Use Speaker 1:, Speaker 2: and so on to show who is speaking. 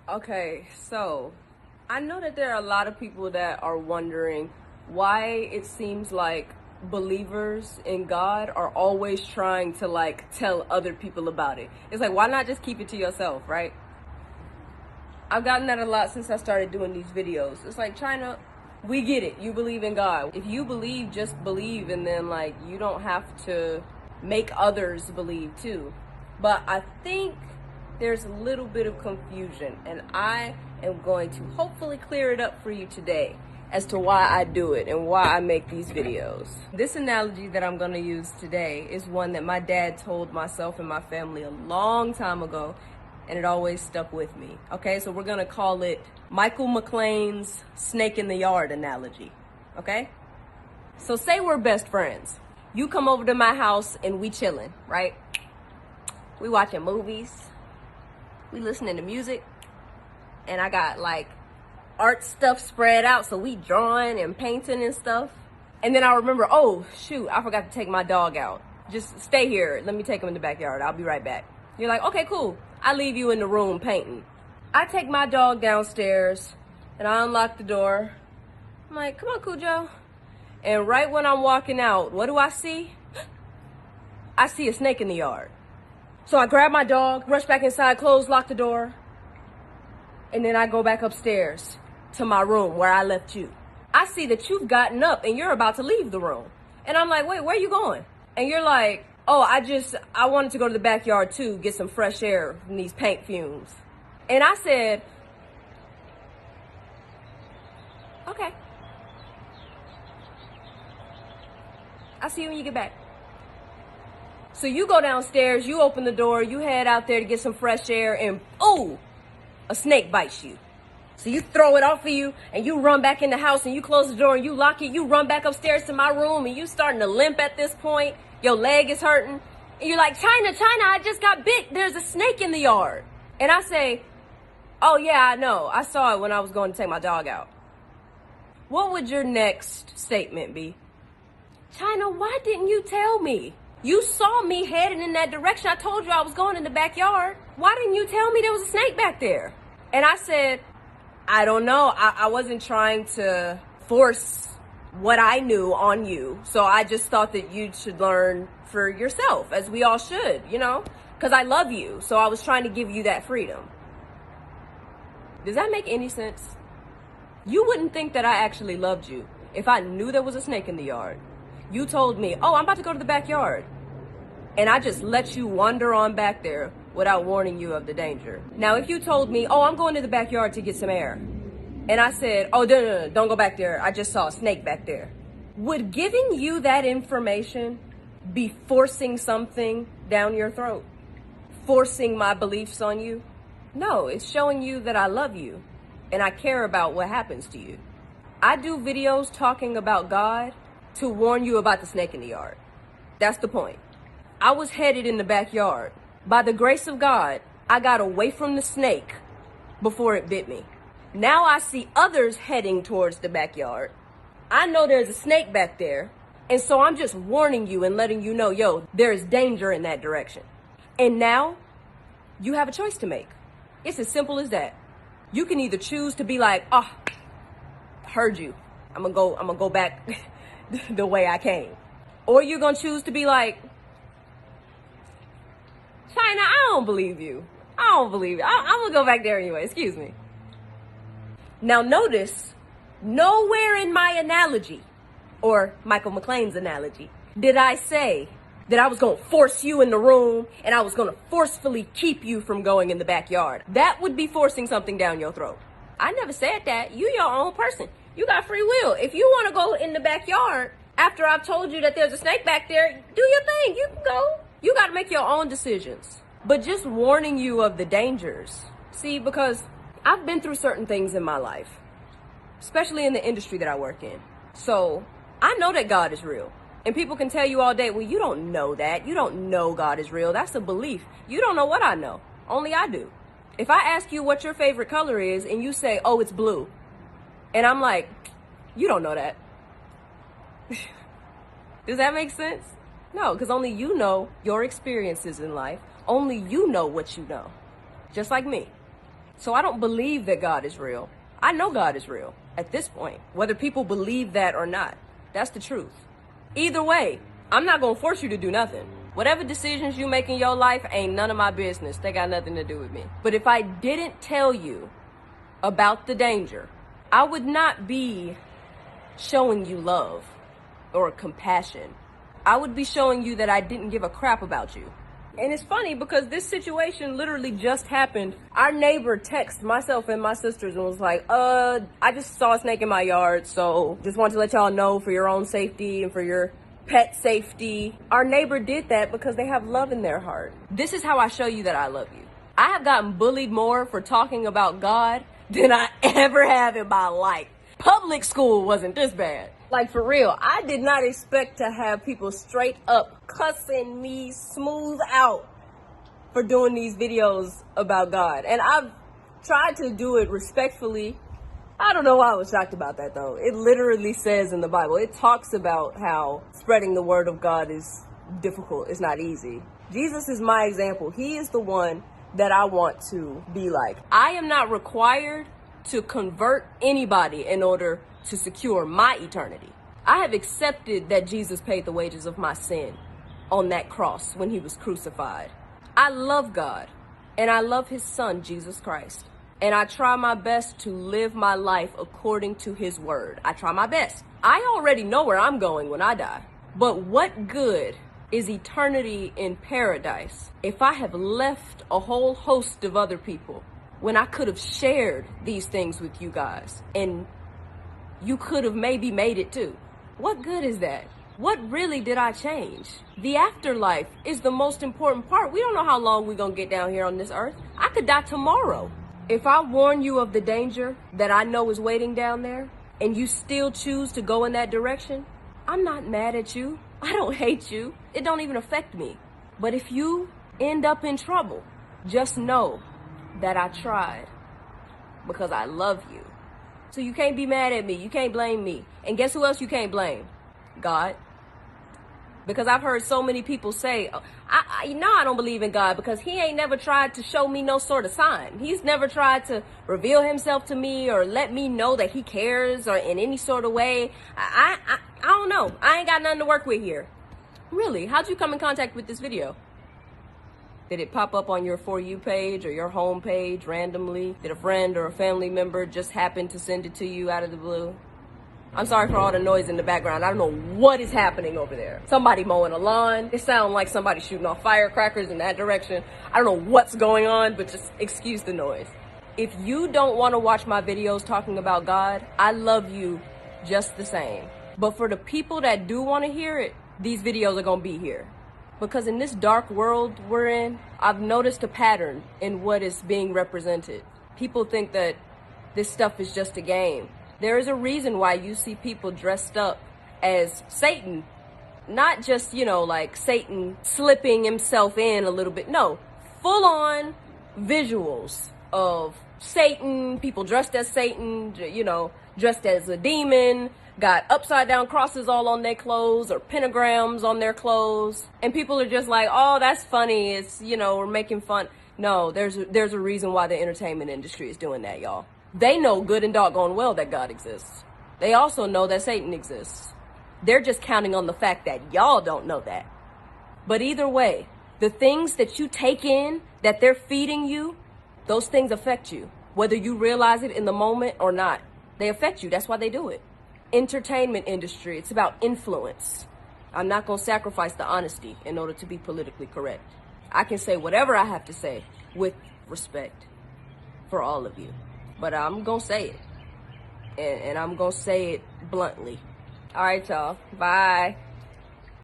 Speaker 1: Okay, so I know that there are a lot of people that are wondering why it seems like believers in God are always trying to tell other people about it. It's like, why not just keep it to yourself, right? I've gotten that a lot since I started doing these videos. It's like, China, we get it. You believe in God. If you believe, just believe, and then you don't have to make others believe too. But I think there's a little bit of confusion, and I am going to hopefully clear it up for you today as to why I do it and why I make these videos. This analogy that I'm going to use today is one that my dad told myself and my family a long time ago, and it always stuck with me. Okay, so we're going to call it McClain's snake in the yard analogy. Okay? So say we're best friends. You come over to my house and we chilling, right? We watching movies. We listening to music, and I got art stuff spread out, so we drawing and painting and stuff. And then I remember, oh shoot, I forgot to take my dog out. Just stay here, let me take him in the backyard, I'll be right back. You're like, okay, cool. I leave you in the room painting. I take my dog downstairs and I unlock the door. I'm like, come on, Cujo. And right when I'm walking out, what do I see? I see a snake in the yard. So I grab my dog, rush back inside, close, lock the door, and then I go back upstairs to my room where I left you. I see that you've gotten up and you're about to leave the room. And I'm like, wait, where are you going? And you're like, oh, I wanted to go to the backyard too, get some fresh air from these paint fumes. And I said, okay. I'll see you when you get back. So you go downstairs, you open the door, you head out there to get some fresh air, and oh, a snake bites you. So you throw it off of you, and you run back in the house, and you close the door, and you lock it, you run back upstairs to my room, and you starting to limp at this point. Your leg is hurting. And you're like, China, I just got bit. There's a snake in the yard. And I say, oh yeah, I know. I saw it when I was going to take my dog out. What would your next statement be? China, why didn't you tell me? You saw me heading in that direction. I told you I was going in the backyard. Why didn't you tell me there was a snake back there? And I said, I don't know. I wasn't trying to force what I knew on you. So I just thought that you should learn for yourself, as we all should, because I love you. So I was trying to give you that freedom. Does that make any sense? You wouldn't think that I actually loved you if I knew there was a snake in the yard. You told me, oh, I'm about to go to the backyard. And I just let you wander on back there without warning you of the danger. Now, if you told me, oh, I'm going to the backyard to get some air, and I said, oh, no, don't go back there, I just saw a snake back there, would giving you that information be forcing something down your throat? Forcing my beliefs on you? No, it's showing you that I love you and I care about what happens to you. I do videos talking about God to warn you about the snake in the yard. That's the point. I was headed in the backyard. By the grace of God, I got away from the snake before it bit me. Now I see others heading towards the backyard. I know there's a snake back there, and so I'm just warning you and letting you know, yo, there is danger in that direction. And now, you have a choice to make. It's as simple as that. You can either choose to be like, oh, heard you. I'm gonna go back the way I came. Or you're gonna choose to be like, China, I don't believe you. I'm gonna go back there anyway, excuse me. Now notice, nowhere in my analogy, or Michael McClain's analogy, did I say that I was gonna force you in the room and I was gonna forcefully keep you from going in the backyard. That would be forcing something down your throat. I never said that. You your own person. You got free will. If you wanna go in the backyard after I've told you that there's a snake back there, do your thing, you can go. You gotta make your own decisions. But just warning you of the dangers. See, because I've been through certain things in my life, especially in the industry that I work in. So I know that God is real. And people can tell you all day, well, you don't know that. You don't know God is real. That's a belief. You don't know what I know. Only I do. If I ask you what your favorite color is and you say, oh, it's blue, and I'm like, you don't know that. Does that make sense? No, because only you know your experiences in life. Only you know what you know. Just like me. So I don't believe that God is real. I know God is real at this point, whether people believe that or not. That's the truth. Either way, I'm not going to force you to do nothing. Whatever decisions you make in your life ain't none of my business. They got nothing to do with me. But if I didn't tell you about the danger, I would not be showing you love or compassion. I would be showing you that I didn't give a crap about you. And it's funny because this situation literally just happened. Our neighbor texted myself and my sisters and was like, I just saw a snake in my yard, so just wanted to let y'all know for your own safety and for your pet safety. Our neighbor did that because they have love in their heart. This is how I show you that I love you. I have gotten bullied more for talking about God than I ever have in my life. Public school wasn't this bad. Like, for real, I did not expect to have people straight up cussing me smooth out for doing these videos about God. And I've tried to do it respectfully. I don't know why I was shocked about that, though. It literally says in the Bible, it talks about how spreading the word of God is difficult. It's not easy. Jesus is my example. He is the one that I want to be like. I am not required to convert anybody in order to secure my eternity. I have accepted that Jesus paid the wages of my sin on that cross when he was crucified. I love God and I love his son, Jesus Christ. And I try my best to live my life according to his word. I try my best. I already know where I'm going when I die. But what good is eternity in paradise if I have left a whole host of other people when I could have shared these things with you guys and you could have maybe made it too? What good is that? What really did I change? The afterlife is the most important part. We don't know how long we're gonna get down here on this earth. I could die tomorrow. If I warn you of the danger that I know is waiting down there and you still choose to go in that direction, I'm not mad at you. I don't hate you. It don't even affect me. But if you end up in trouble, just know that I tried because I love you. So you can't be mad at me. You can't blame me. And guess who else you can't blame? God. Because I've heard so many people say, I don't believe in God because he ain't never tried to show me no sort of sign. He's never tried to reveal himself to me or let me know that he cares or in any sort of way. I don't know. I ain't got nothing to work with here. Really? How'd you come in contact with this video? Did it pop up on your For You page or your home page randomly? Did a friend or a family member just happen to send it to you out of the blue? I'm sorry for all the noise in the background. I don't know what is happening over there. Somebody mowing a lawn. It sounds like somebody shooting off firecrackers in that direction. I don't know what's going on, but just excuse the noise. If you don't want to watch my videos talking about God, I love you just the same. But for the people that do want to hear it, these videos are going to be here. Because in this dark world we're in, I've noticed a pattern in what is being represented. People think that this stuff is just a game. There is a reason why you see people dressed up as Satan. Not just, like Satan slipping himself in a little bit. No, full on visuals of Satan, people dressed as Satan, dressed as a demon, got upside down crosses all on their clothes or pentagrams on their clothes. And people are just like, oh, that's funny. It's, we're making fun. No, there's a reason why the entertainment industry is doing that, y'all. They know good and doggone well that God exists. They also know that Satan exists. They're just counting on the fact that y'all don't know that. But either way, the things that you take in, that they're feeding you, those things affect you. Whether you realize it in the moment or not, they affect you. That's why they do it. Entertainment industry, it's about influence. I'm not going to sacrifice the honesty in order to be politically correct. I can say whatever I have to say with respect for all of you. But I'm going to say it. And I'm going to say it bluntly. All right, y'all. Bye.